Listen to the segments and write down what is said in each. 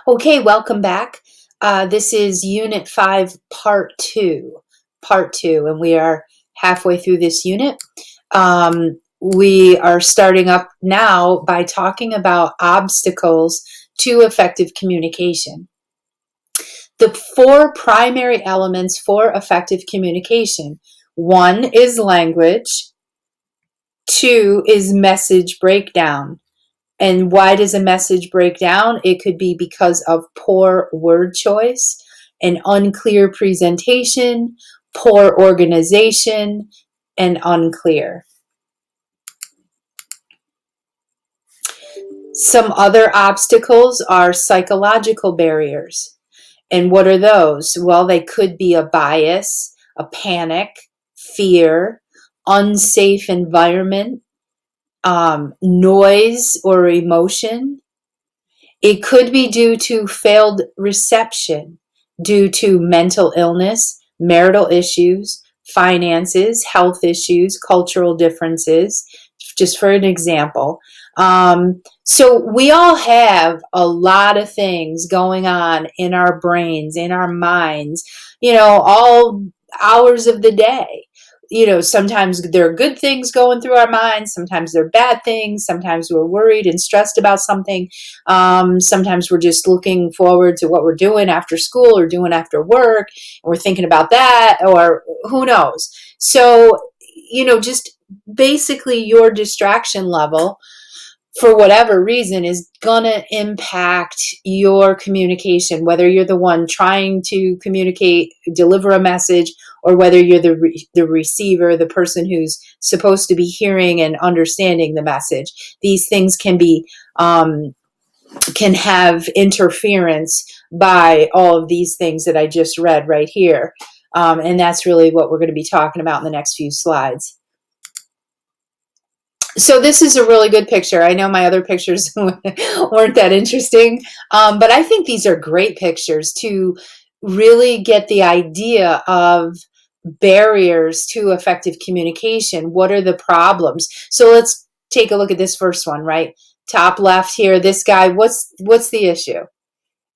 Okay, welcome back. This is Unit 5, Part 2. Part 2, and we are halfway through this unit. We are starting up now by talking about obstacles to effective communication. The four primary elements for effective communication. One is language. Two is message breakdown. And why does a message break down? It could be because of poor word choice, an unclear presentation, poor organization, and unclear. Some other obstacles are psychological barriers. And what are those? Well, they could be a bias, a panic, fear, unsafe environment, noise or emotion. It could be due to failed reception, due to mental illness, marital issues, finances, health issues, cultural differences, just for an example. So we all have a lot of things going on in our brains, in our minds, all hours of the day. Sometimes there are good things going through our minds. Sometimes they're bad things. Sometimes we're worried and stressed about something. Sometimes we're just looking forward to what we're doing after school or doing after work. And we're thinking about that, or who knows. So, just basically your distraction level for whatever reason is gonna impact your communication, whether you're the one trying to communicate, deliver a message, or whether you're the receiver, the person who's supposed to be hearing and understanding the message. These things can have interference by all of these things that I just read right here. And that's really what we're going to be talking about in the next few slides. So this is a really good picture. I know my other pictures weren't that interesting, but I think these are great pictures to really get the idea of barriers to effective communication. What are the problems? So let's take a look at this first one, right? Top left here, this guy, what's the issue?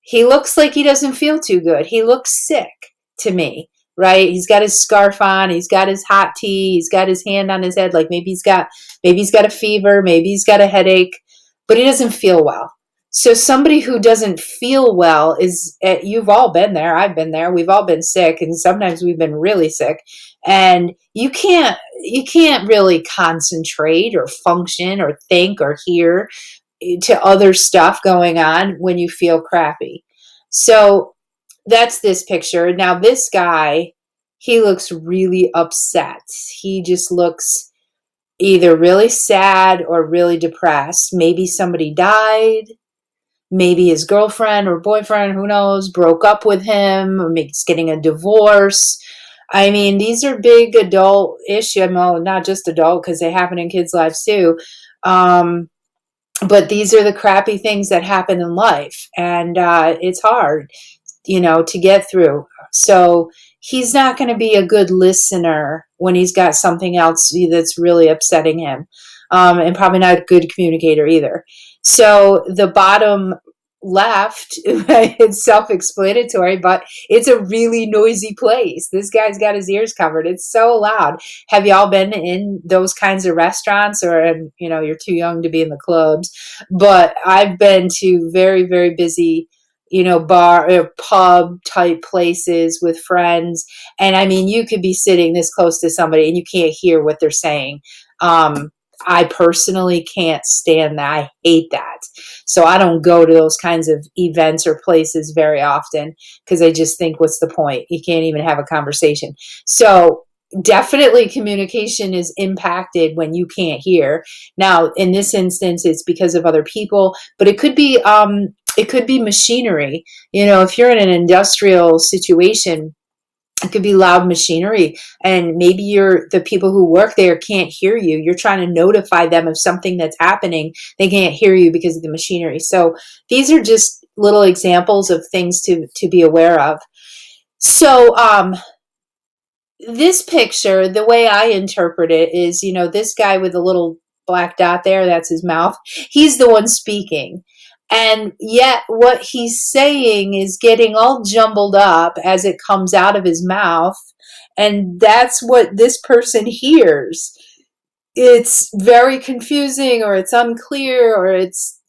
He looks like he doesn't feel too good. He looks sick to me, right? He's got his scarf on, he's got his hot tea, he's got his hand on his head, like maybe he's got a fever, maybe he's got a headache, but he doesn't feel well. So somebody who doesn't feel well you've all been there, I've been there, we've all been sick, and sometimes we've been really sick, and you can't really concentrate or function or think or hear to other stuff going on when you feel crappy. So that's this picture. Now this guy, he looks really upset. He just looks either really sad or really depressed. Maybe somebody died. Maybe his girlfriend or boyfriend, who knows, broke up with him, or maybe he's getting a divorce. I mean, these are big adult issues. Well, not just adult, because they happen in kids' lives too. But these are the crappy things that happen in life, and it's hard, to get through. So he's not going to be a good listener when he's got something else that's really upsetting him, and probably not a good communicator either. So the bottom left, it's self-explanatory, but it's a really noisy place. This guy's got his ears covered. It's so loud. Have y'all been in those kinds of restaurants, or, you're too young to be in the clubs, but I've been to very, very busy, bar or pub type places with friends. And I mean, you could be sitting this close to somebody and you can't hear what they're saying. I personally can't stand that. I hate that. So I don't go to those kinds of events or places very often, because I just think, what's the point? You can't even have a conversation. So definitely communication is impacted when you can't hear. Now, in this instance, it's because of other people, but it could be machinery. If you're in an industrial situation, it could be loud machinery, and maybe the people who work there can't hear you. You're trying to notify them of something that's happening. They can't hear you because of the machinery. So these are just little examples of things to be aware of. So this picture, the way I interpret it is, this guy with a little black dot there, that's his mouth. He's the one speaking. And yet what he's saying is getting all jumbled up as it comes out of his mouth. And that's what this person hears. It's very confusing, or it's unclear, or it's,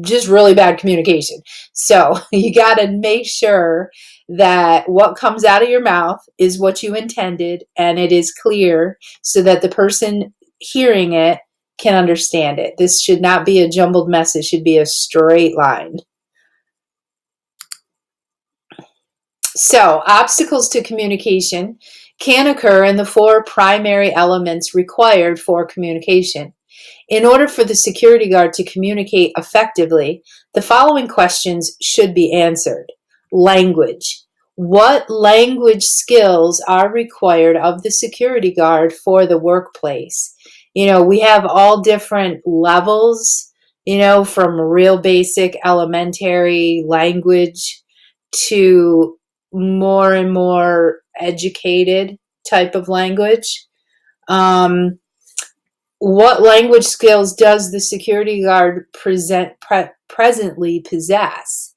just really bad communication. So you got to make sure that what comes out of your mouth is what you intended and it is clear so that the person hearing it can understand it. This should not be a jumbled mess. It should be a straight line. So, obstacles to communication can occur in the four primary elements required for communication. In order for the security guard to communicate effectively, the following questions should be answered. Language. What language skills are required of the security guard for the workplace? We have all different levels, from real basic elementary language to more and more educated type of language. What language skills does the security guard presently possess?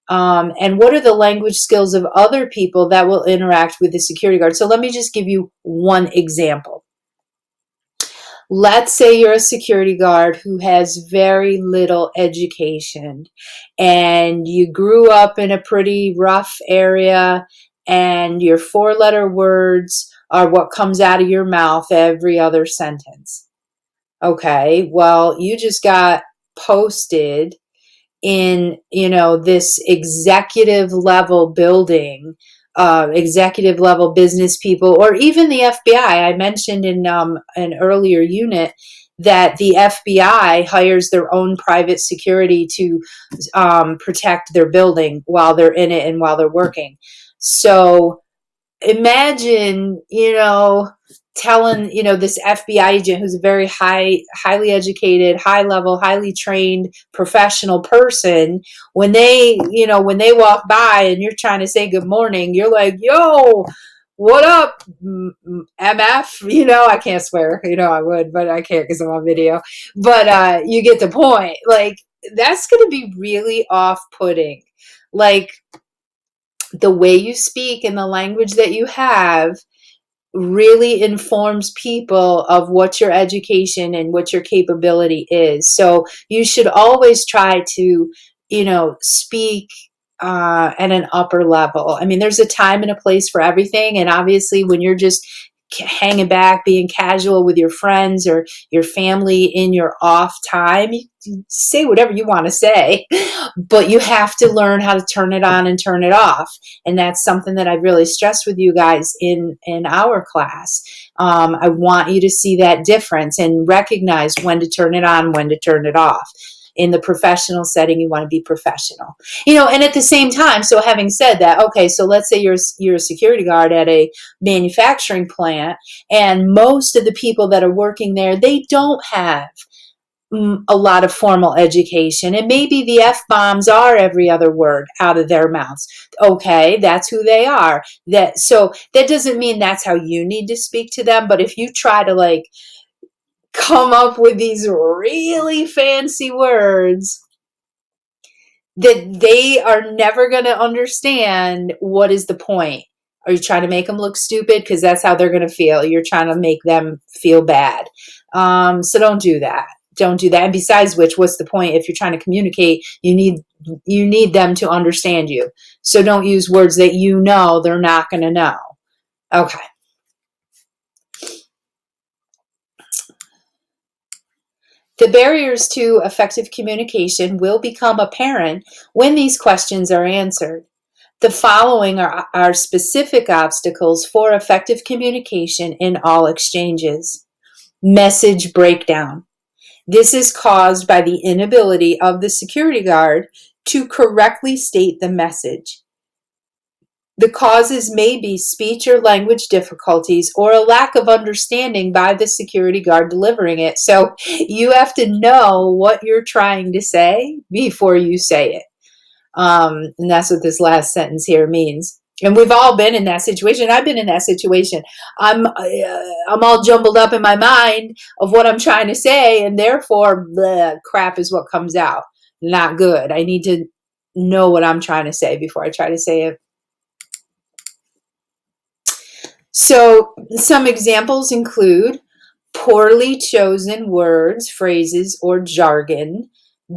And what are the language skills of other people that will interact with the security guard? So let me just give you one example. Let's say you're a security guard who has very little education and you grew up in a pretty rough area and your four-letter words are what comes out of your mouth every other sentence. Okay, well, you just got posted in, this executive level building, executive level business people, or even the FBI. I mentioned in an earlier unit that the FBI hires their own private security to protect their building while they're in it and while they're working. So imagine, telling, this FBI agent who's a very highly educated, high level, highly trained professional person, when they walk by and you're trying to say good morning, you're like, yo, what up, MF? I can't swear, I would, but I can't because I'm on video. But you get the point. Like, that's going to be really off-putting. Like, the way you speak and the language that you have really informs people of what your education and what your capability is. So you should always try to, speak at an upper level. I mean, there's a time and a place for everything. And obviously, when you're just hanging back, being casual with your friends or your family in your off time, you say whatever you want to say, but you have to learn how to turn it on and turn it off. And that's something that I really stressed with you guys in our class. I want you to see that difference and recognize when to turn it on, when to turn it off. In the professional setting, you want to be professional, and at the same time, so having said that, okay, so let's say you're a security guard at a manufacturing plant, and most of the people that are working there, they don't have a lot of formal education, and maybe the F-bombs are every other word out of their mouths. Okay, that's who they are. So that doesn't mean that's how you need to speak to them, but if you try to come up with these really fancy words that they are never going to understand, what is the point? Are you trying to make them look stupid? Because that's how they're going to feel. You're trying to make them feel bad. So don't do that. Don't do that. And besides which, what's the point? If you're trying to communicate, you need them to understand you. So don't use words that they're not going to know. Okay. The barriers to effective communication will become apparent when these questions are answered. The following are specific obstacles for effective communication in all exchanges. Message breakdown. This is caused by the inability of the security guard to correctly state the message. The causes may be speech or language difficulties or a lack of understanding by the security guard delivering it. So you have to know what you're trying to say before you say it. And that's what this last sentence here means. And we've all been in that situation. I've been in that situation. I'm all jumbled up in my mind of what I'm trying to say, and therefore, the crap is what comes out. Not good. I need to know what I'm trying to say before I try to say it. So, some examples include poorly chosen words, phrases, or jargon.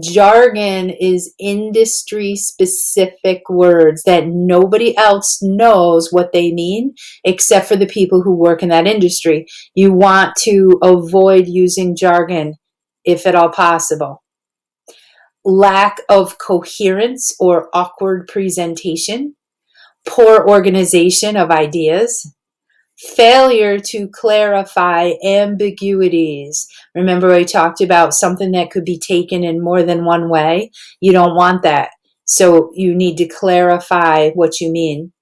Jargon is industry specific words that nobody else knows what they mean except for the people who work in that industry. You want to avoid using jargon if at all possible. Lack of coherence or awkward presentation, poor organization of ideas, failure to clarify ambiguities. Remember, I talked about something that could be taken in more than one way. You don't want that. So you need to clarify what you mean.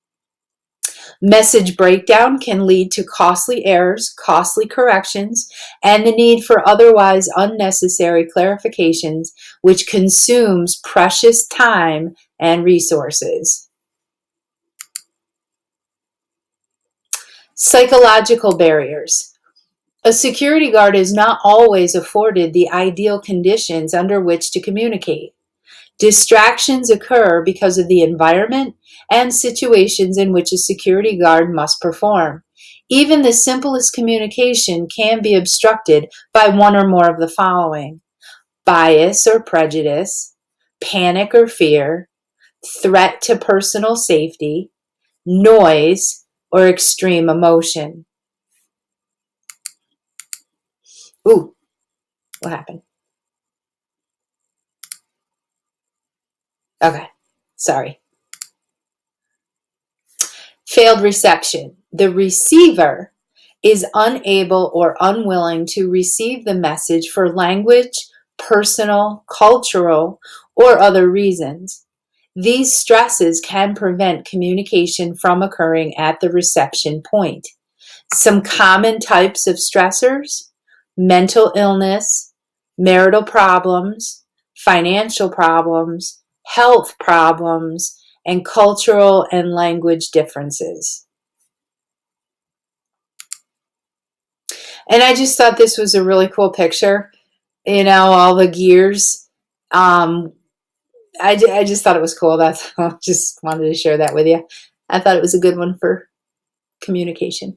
Message breakdown can lead to costly errors, costly corrections, and the need for otherwise unnecessary clarifications, which consumes precious time and resources. Psychological barriers. A security guard is not always afforded the ideal conditions under which to communicate. Distractions occur because of the environment and situations in which a security guard must perform. Even the simplest communication can be obstructed by one or more of the following: bias or prejudice, panic or fear, threat to personal safety, noise, or extreme emotion. Ooh, what happened? Okay, sorry. Failed reception. The receiver is unable or unwilling to receive the message for language, personal, cultural, or other reasons. These stresses can prevent communication from occurring at the reception point. Some common types of stressors: mental illness, marital problems, financial problems, health problems, and cultural and language differences. And I just thought this was a really cool picture, all the gears. I just thought it was cool. That's I just wanted to share that with you. I thought it was a good one for communication.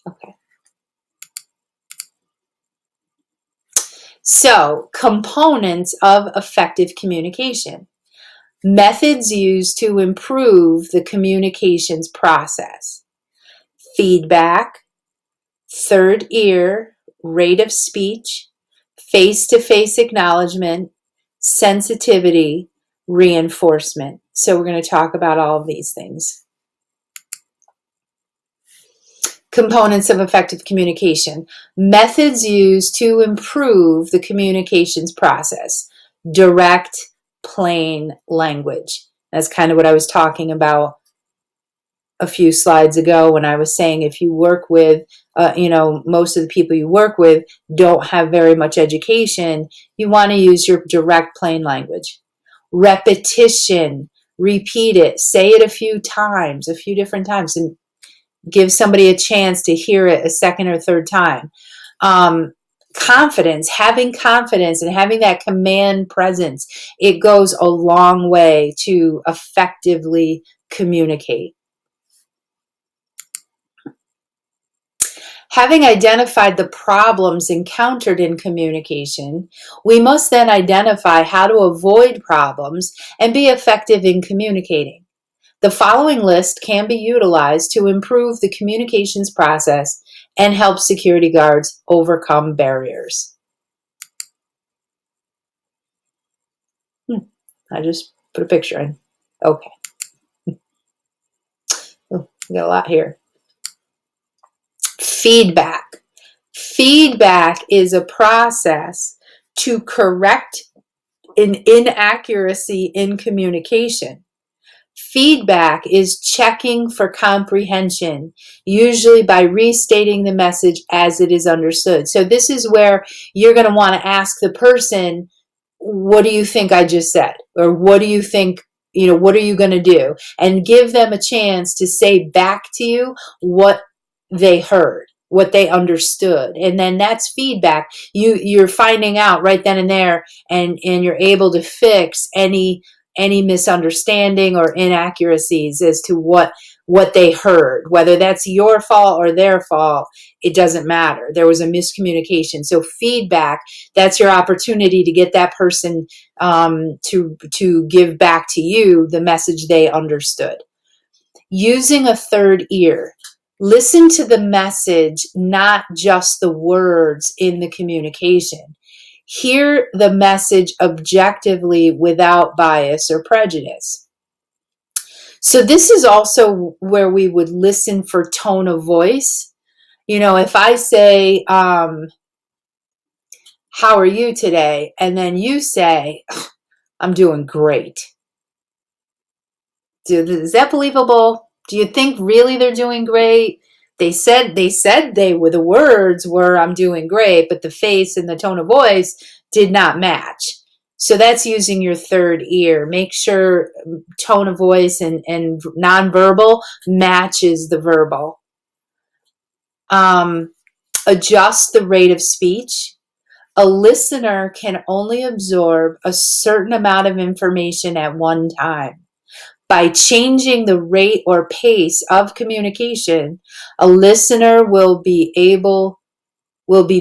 Okay. So, components of effective communication. Methods used to improve the communications process: feedback, third ear, rate of speech, face-to-face acknowledgement, sensitivity, reinforcement. So we're going to talk about all of these things. Components of effective communication. Methods used to improve the communications process. Direct, plain language. That's kind of what I was talking about a few slides ago when I was saying if you work with, most of the people you work with don't have very much education, you want to use your direct, plain language. Repetition. Repeat it. Say it a few times, a few different times, and give somebody a chance to hear it a second or third time. Confidence, having confidence and having that command presence, it goes a long way to effectively communicate. Having identified the problems encountered in communication, we must then identify how to avoid problems and be effective in communicating. The following list can be utilized to improve the communications process and help security guards overcome barriers. I just put a picture in. Okay. Oh, we got a lot here. Feedback. Feedback is a process to correct an inaccuracy in communication. Feedback is checking for comprehension, usually by restating the message as it is understood. So this is where you're going to want to ask the person, what do you think I just said? Or what do you think, what are you going to do? And give them a chance to say back to you what they heard, what they understood. And then that's feedback. You're finding out right then and there, and you're able to fix any misunderstanding or inaccuracies as to what they heard, whether that's your fault or their fault. It doesn't matter. There was a miscommunication. So feedback, that's your opportunity to get that person to give back to you the message they understood. Using a third ear. Listen to the message, not just the words in the communication. Hear the message objectively without bias or prejudice. So this is also where we would listen for tone of voice. If I say, how are you today? And then you say, I'm doing great. Is that believable? Do you think really they're doing great? They said they were, the words were, I'm doing great, but the face and the tone of voice did not match. So that's using your third ear. Make sure tone of voice and nonverbal matches the verbal. Adjust the rate of speech. A listener can only absorb a certain amount of information at one time. By changing the rate or pace of communication, a listener will be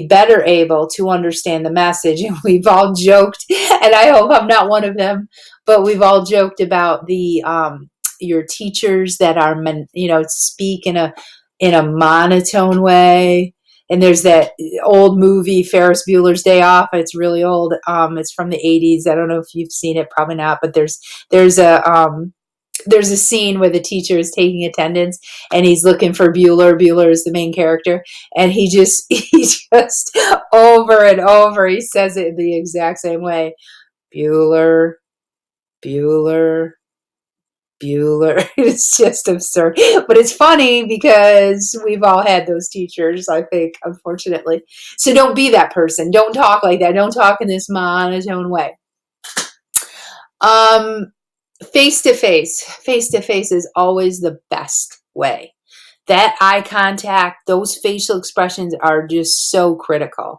better able to understand the message. And we've all joked, and I hope I'm not one of them, but we've all joked about the your teachers that are speak in a monotone way. And there's that old movie, Ferris Bueller's Day Off. It's really old. It's from the 80s. I don't know if you've seen it, probably not. But there's a scene where the teacher is taking attendance and he's looking for Bueller. Bueller is the main character. And he just over and over, he says it in the exact same way. Bueller, Bueller, Bueller. It's just absurd. But it's funny because we've all had those teachers, I think, unfortunately. So don't be that person. Don't talk like that. Don't talk in this monotone way. Face-to-face. Face-to-face is always the best way. That eye contact, those facial expressions are just so critical.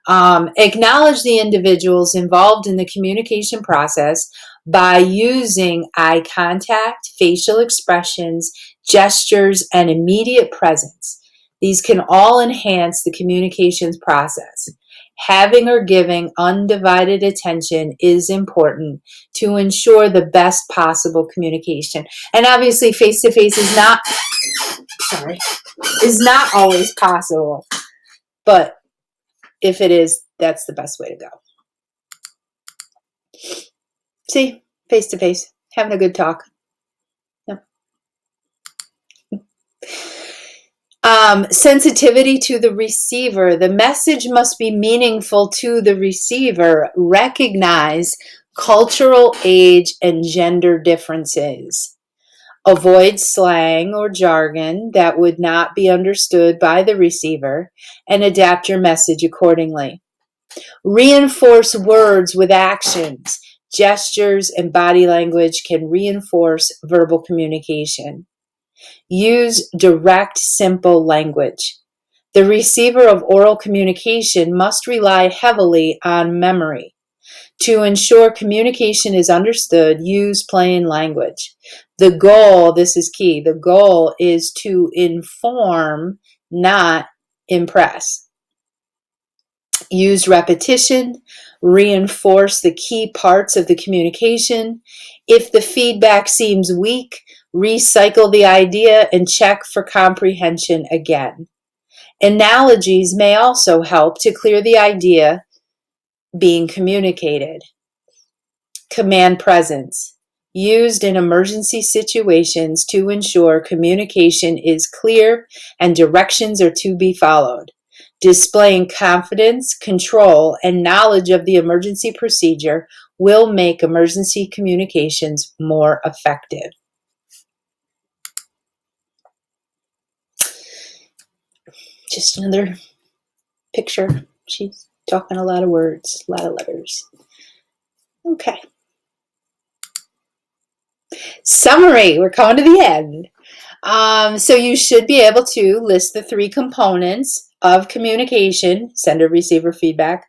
Acknowledge the individuals involved in the communication process by using eye contact, facial expressions, gestures, and immediate presence. These can all enhance the communications process. Having or giving undivided attention is important to ensure the best possible communication. And obviously, face-to-face is not always possible. But if it is, that's the best way to go. See, face-to-face, having a good talk. Yep. Sensitivity to the receiver. The message must be meaningful to the receiver. Recognize cultural, age, and gender differences. Avoid slang or jargon that would not be understood by the receiver and adapt your message accordingly. Reinforce words with actions. Gestures and body language can reinforce verbal communication. Use direct, simple language. The receiver of oral communication must rely heavily on memory. To ensure communication is understood, use plain language. The goal, this is key, the goal is to inform, not impress. Use repetition. Reinforce the key parts of the communication. If the feedback seems weak, recycle the idea and check for comprehension again. Analogies may also help to clear the idea being communicated. Command presence. Used in emergency situations to ensure communication is clear and directions are to be followed. Displaying confidence, control, and knowledge of the emergency procedure will make emergency communications more effective. Just another picture. She's talking a lot of words, a lot of letters. Okay. Summary. We're coming to the end. So you should be able to list the 3 components of communication: sender, receiver, feedback.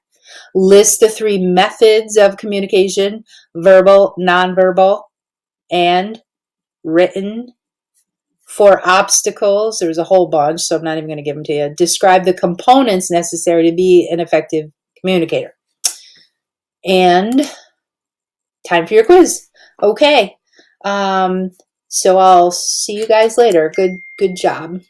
List the 3 methods of communication: verbal, nonverbal, and written. 4 obstacles. There's a whole bunch, so I'm not even going to give them to you. Describe the components necessary to be an effective communicator. And time for your quiz. Okay. So I'll see you guys later. Good job.